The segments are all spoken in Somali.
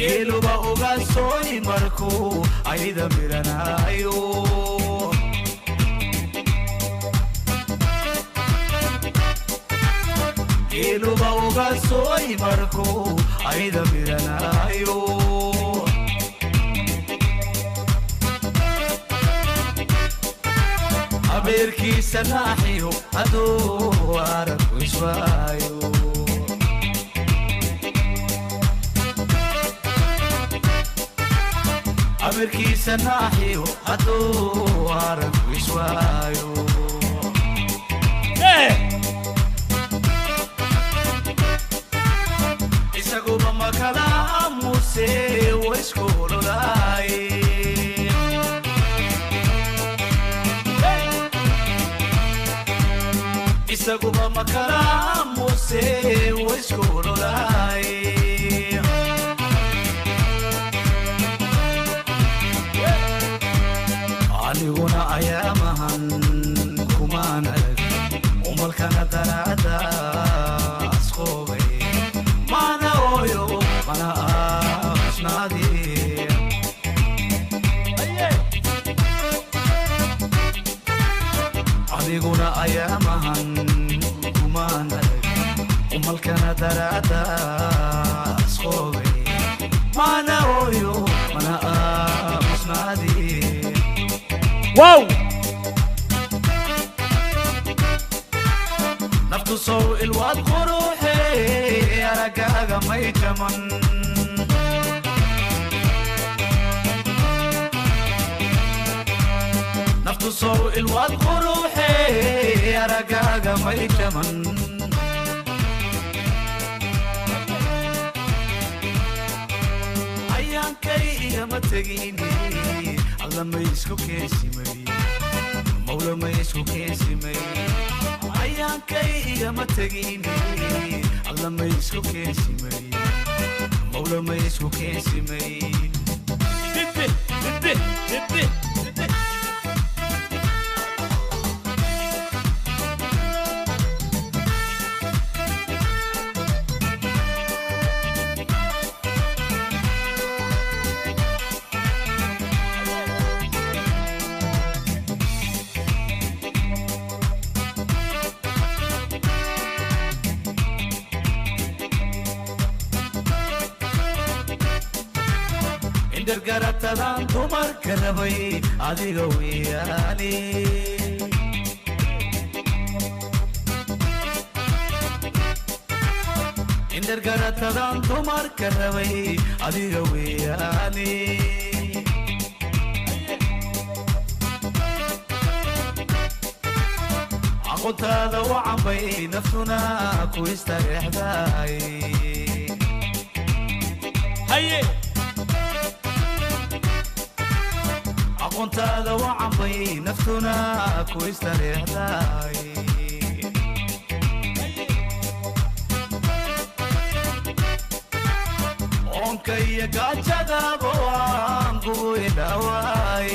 geeluba uga soo markuu ayda miranayo geeluba uga soo markuu ayda miranayo abeerkiisa naaxiyo adoo arag iswaayo abeerkiisa naaxiyo adoo arag iswaayo isaguba makala amuse waiskololaaye isaguba makala amuse waiskololaaye aniguna ayaamahan kumaan arag umalkana daraada asqoobay mana oyo mana asnaadi aniguna ayaamahan kumaan arag umalkana daraada asqoobay mana oyo mana asnaadi wow naftu soo ilwaad quruxee aragaaga may jaman naftu soo ilwaad quruxee aragaaga may jaman ayaankay igama tegini alla may isku keensimay mawla may isku keensimay ayaankay igama tegini alla may isku keensimay mawla may isku keensimay درقرتدان تمر كربي adiga weeyani درقرتدان تمر كربي adiga weeyani aqoontaada wacambay nafsuna ku istareexday haye aqoontaada wacambay nafsuna ku istareexday onkaya gaajadaaba waan kugu idhawaay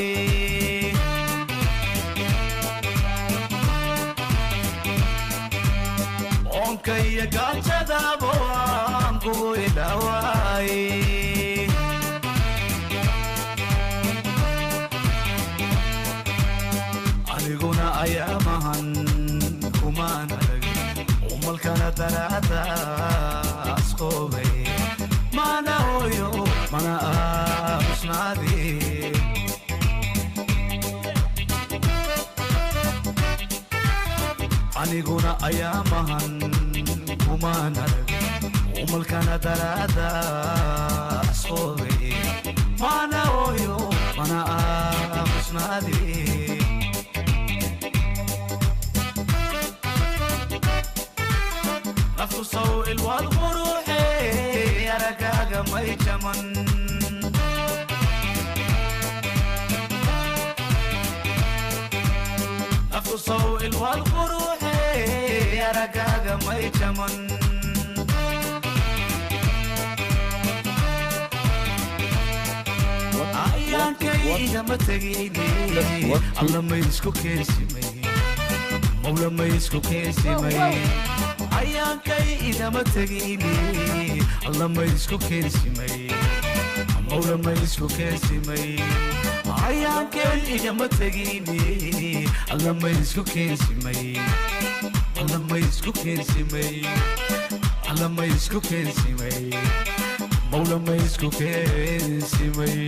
onkaya gaajadaaba waan kugu idhawaay aniguna ayaamahan kumaan arag umalkana daraada asqoobay mana oyo mana asnaadi aniguna ayaamahan kumaan arag umalkana daraada asqoobay mana oyo mana asnaadi naftu soo ilwaad quruxee aragaaga may jaman naftu soo ilwaad quruxee aragaaga may jaman ayaankay igama tegini alla may isku keensimay mawla may isku keensimay ayaankay igama tegini alla may isku keensimay mawla ma isku keensimay ayaankeen igama tegini alla ma isku keensimay alla ma isku keensimay alla ma isku keensimay mawla ma isku keensimay